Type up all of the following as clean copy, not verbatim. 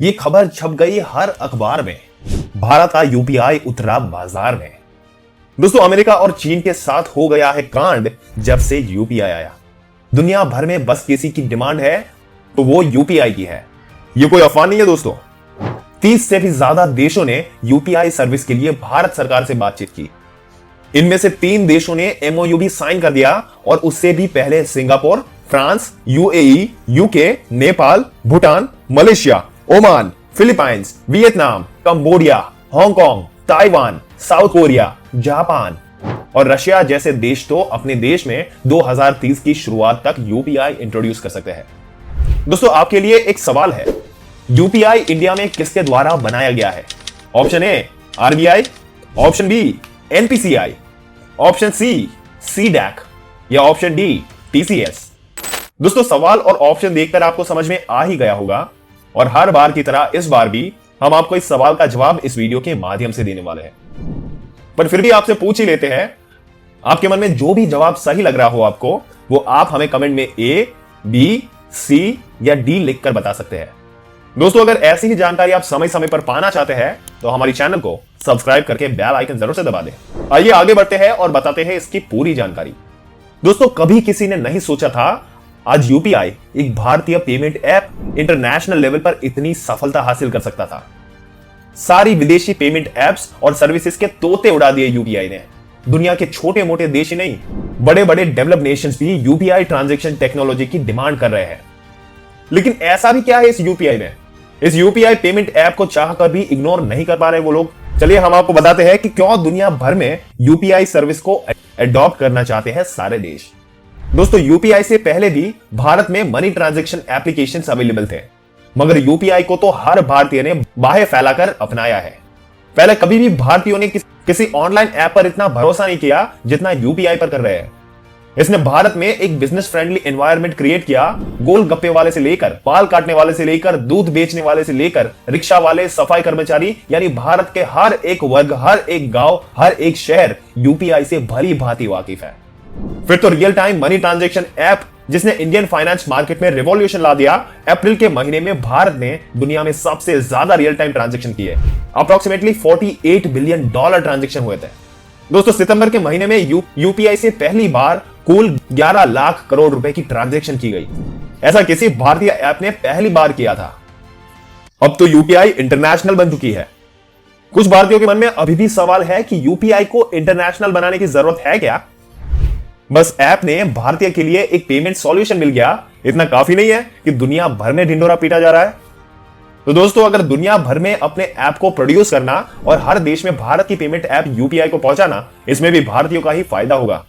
ये खबर छप गई हर अखबार में। भारत का यूपीआई उतरा बाजार में। दोस्तों, अमेरिका और चीन के साथ हो गया है कांड जब से यूपीआई आया। दुनिया भर में बस किसी की डिमांड है तो वो यूपीआई की है। ये कोई अफवाह नहीं है दोस्तों। 30 से भी ज्यादा देशों ने यूपीआई सर्विस के लिए भारत सरकार से बातचीत की। इनमें से 3 देशों ने एमओयू भी साइन कर दिया और उससे भी पहले Singapore, France, UAE, UK, Nepal, Bhutan, Malaysia, Oman, Philippines, Vietnam, Cambodia, Hong Kong, Taiwan, south Korea, Japan और रशिया जैसे देश तो अपने देश में 2030 की शुरुआत तक यूपीआई इंट्रोड्यूस कर सकते हैं। दोस्तों, आपके लिए एक सवाल है, यूपीआई इंडिया में किसके द्वारा बनाया गया है? Option A RBI, option B NPCI, option C CDAC या ऑप्शन डी टीसीएस। दोस्तों, सवाल और ऑप्शन देखकर आपको समझ में आ ही गया होगा और हर बार की तरह इस बार भी हम आपको इस सवाल का जवाब इस वीडियो के माध्यम से देने वाले हैं। पर फिर भी आपसे पूछ ही लेते हैं, आपके मन में जो भी जवाब सही लग रहा हो आपको, वो आप हमें कमेंट में ए, बी, सी या डी लिखकर बता सकते हैं। दोस्तों, अगर ऐसी ही जानकारी आप समय समय पर पाना चाहते हैं तो हमारी चैनल को सब्सक्राइब करके बेल आइकन जरूर से दबा दें। आइए आगे बढ़ते हैं और बताते हैं इसकी पूरी जानकारी। दोस्तों, कभी किसी ने नहीं सोचा था आज यूपीआई एक भारतीय पेमेंट ऐप इंटरनेशनल लेवल पर इतनी सफलता हासिल कर सकता था। सारी विदेशी पेमेंट एप्स और सर्विसेज के तोते उड़ा दिए यूपीआई ने। दुनिया के छोटे मोटे देश ही नहीं, बड़े बड़े डेवलप नेशंस भी यूपीआई ट्रांजैक्शन टेक्नोलॉजी की डिमांड कर रहे हैं। लेकिन ऐसा भी क्या है इस यूपीआई में? इस यूपीआई पेमेंट ऐप को चाहकर भी इग्नोर नहीं कर पा रहे वो लोग। चलिए हम आपको बताते हैं कि क्यों दुनिया भर में यूपीआई सर्विस को एडॉप्ट करना चाहते हैं सारे देश। दोस्तों, यूपीआई से पहले भी भारत में मनी ट्रांजैक्शन एप्लीकेशंस अवेलेबल थे, मगर यूपीआई को तो हर भारतीय ने बाहें फैलाकर अपनाया है। पहले कभी भी भारतीयों ने किसी ऑनलाइन ऐप पर इतना भरोसा नहीं किया जितना यूपीआई पर कर रहे हैं। इसने भारत में एक बिजनेस फ्रेंडली एनवायरनमेंट क्रिएट किया। गोलगप्पे वाले से लेकर, बाल काटने वाले से लेकर, दूध बेचने वाले से लेकर, रिक्शा वाले, सफाई कर्मचारी, यानी भारत के हर एक वर्ग, हर एक गांव, हर एक शहर यूपीआई से भली भांति वाकिफ है। फिर तो real time money transaction app जिसने इंडियन फाइनेंस मार्केट में रिवॉल्यूशन ला दिया। अप्रैल के महीने में भारत ने दुनिया में सबसे ज्यादा रियल टाइम ट्रांजैक्शन किए। अप्रोक्सीमेटली $48 बिलियन ट्रांजैक्शन हुए थे। दोस्तों, सितंबर के महीने में यूपीआई से पहली बार कुल 11 लाख करोड़ रुपए की ट्रांजैक्शन की गई। ऐसा किसी भारतीय ऐप ने पहली बार किया था। अब तो यूपीआई इंटरनेशनल बन चुकी है। कुछ भारतीयों के मन में अभी भी सवाल है कि यूपीआई को इंटरनेशनल बनाने की जरूरत है क्या? बस ऐप ने भारतीय के लिए एक पेमेंट सॉल्यूशन मिल गया, इतना काफी नहीं है कि दुनिया भर में ढिंडोरा पीटा जा रहा है। तो दोस्तों, अगर दुनिया भर में अपने ऐप को प्रोड्यूस करना और हर देश में भारत की पेमेंट ऐप यूपीआई को पहुंचाना, इसमें भी भारतीयों का ही फायदा होगा।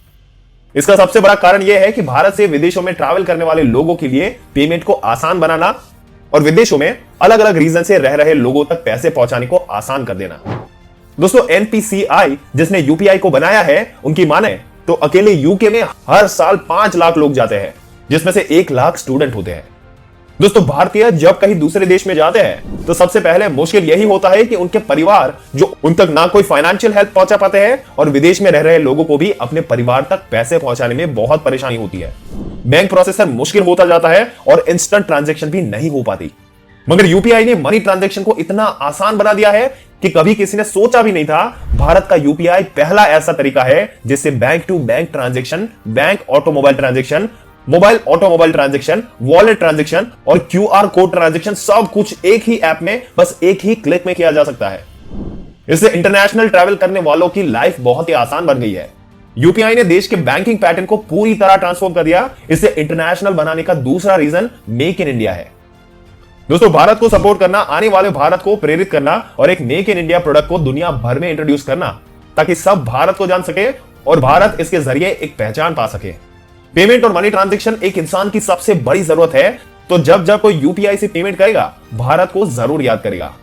इसका सबसे बड़ा कारण यह है कि भारत से विदेशों में ट्रैवल करने वाले लोगों के लिए पेमेंट को आसान बनाना और विदेशों में अलग अलग रीजन से रह रहे लोगों तक पैसे पहुंचाने को आसान कर देना। दोस्तों, एनपीसीआई जिसने यूपीआई को बनाया है, उनकी माने तो अकेले यूके में हर साल 5 लाख लोग जाते हैं, जिसमें से 1 लाख स्टूडेंट होते हैं। दोस्तों, भारतीय जब कहीं दूसरे देश में जाते हैं तो सबसे पहले मुश्किल यही होता है कि उनके परिवार जो उन तक ना कोई फाइनेंशियल हेल्प पहुंचा पाते हैं और विदेश में रह रहे लोगों को भी अपने परिवार तक पैसे पहुंचाने में बहुत परेशानी होती है। बैंक प्रोसेसर मुश्किल होता जाता है और इंस्टेंट ट्रांजैक्शन भी नहीं हो पाती। मगर यूपीआई ने मनी ट्रांजैक्शन को इतना आसान बना दिया है कि कभी किसी ने सोचा भी नहीं था। भारत का यूपीआई पहला ऐसा तरीका है जिससे bank to bank transaction, bank automobile transaction, mobile automobile transaction, wallet transaction और क्यूआर कोड ट्रांजैक्शन सब कुछ एक ही ऐप में बस एक ही क्लिक में किया जा सकता है। इससे इंटरनेशनल ट्रैवल करने वालों की लाइफ बहुत ही आसान बन गई है। यूपीआई ने देश के बैंकिंग पैटर्न को पूरी तरह ट्रांसफॉर्म कर दिया। इसे इंटरनेशनल बनाने का दूसरा रीजन मेक इन इंडिया है। दोस्तों, भारत को सपोर्ट करना, आने वाले भारत को प्रेरित करना और एक मेक इन इंडिया प्रोडक्ट को दुनिया भर में इंट्रोड्यूस करना ताकि सब भारत को जान सके और भारत इसके जरिए एक पहचान पा सके। पेमेंट और मनी ट्रांजैक्शन एक इंसान की सबसे बड़ी जरूरत है, तो जब जब कोई यूपीआई से पेमेंट करेगा, भारत को जरूर याद करेगा।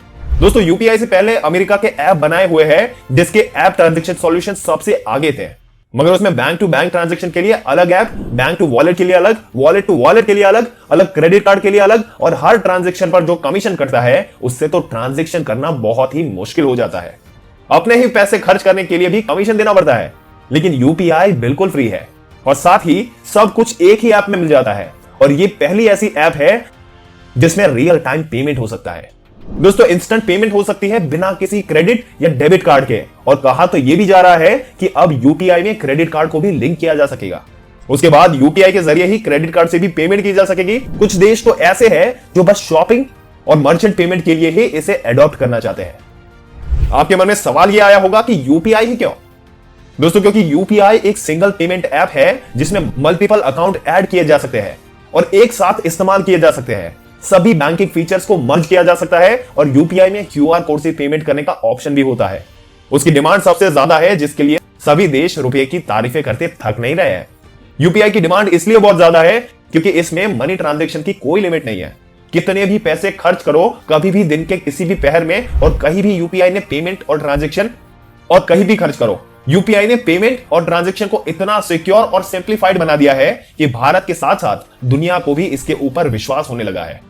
दोस्तों, यूपीआई से पहले अमेरिका के ऐप बनाए हुए हैं जिसके ऐप ट्रांजैक्शन सॉल्यूशन सबसे आगे थे, मगर उसमें बैंक टू बैंक ट्रांजैक्शन के लिए अलग ऐप, बैंक टू वॉलेट के लिए अलग, वॉलेट टू वॉलेट के लिए अलग, अलग क्रेडिट कार्ड के लिए अलग, और हर ट्रांजैक्शन पर जो कमीशन कटता है उससे तो ट्रांजैक्शन करना बहुत ही मुश्किल हो जाता है। अपने ही पैसे खर्च करने के लिए भी कमीशन देना पड़ता है। लेकिन यूपीआई बिल्कुल फ्री है और साथ ही सब कुछ एक ही ऐप में मिल जाता है। और ये पहली ऐसी ऐप है जिसमें रियल टाइम पेमेंट हो सकता है। दोस्तों इंस्टेंट पेमेंट हो सकती है बिना किसी क्रेडिट या डेबिट कार्ड के, और कहा तो यह भी जा रहा है कि अब यूपीआई में क्रेडिट कार्ड को भी लिंक किया जा सकेगा। उसके बाद यूपीआई के जरिए ही क्रेडिट कार्ड से भी पेमेंट की जा सकेगी। कुछ देश तो ऐसे हैं जो बस शॉपिंग और मर्चेंट पेमेंट के लिए ही इसे अडॉप्ट करना चाहते हैं। आपके मन में सवाल यह आया होगा कि यूपीआई ही क्यों? दोस्तों क्योंकि यूपीआई एक सिंगल पेमेंट ऐप है जिसमें मल्टीपल अकाउंट ऐड किए जा सकते हैं और एक साथ इस्तेमाल किए जा सकते हैं। सभी बैंकिंग फीचर्स को मर्ज किया जा सकता है और यूपीआई में क्यूआर कोड से पेमेंट करने का ऑप्शन भी होता है। उसकी डिमांड सबसे ज्यादा है, जिसके लिए सभी देश रुपए की तारीफें करते थक नहीं रहे हैं। यूपीआई की डिमांड इसलिए बहुत ज्यादा है क्योंकि इसमें मनी ट्रांजैक्शन की कोई लिमिट नहीं है। कितने भी पैसे खर्च करो, कभी भी दिन के किसी भी पहर में और कहीं भी यूपीआई ने पेमेंट और ट्रांजैक्शन और कहीं भी खर्च करो। यूपीआई ने पेमेंट और ट्रांजैक्शन को इतना सिक्योर और सिंप्लीफाइड बना दिया है कि भारत के साथ साथ दुनिया को भी इसके ऊपर विश्वास होने लगा है।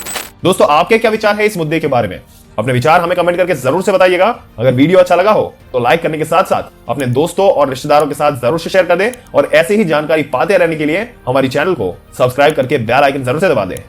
दोस्तों आपके क्या विचार है इस मुद्दे के बारे में? अपने विचार हमें कमेंट करके जरूर से बताइएगा। अगर वीडियो अच्छा लगा हो तो लाइक करने के साथ साथ अपने दोस्तों और रिश्तेदारों के साथ जरूर से शेयर कर दें और ऐसी ही जानकारी पाते रहने के लिए हमारी चैनल को सब्सक्राइब करके बेल आइकन जरूर से दबा दें।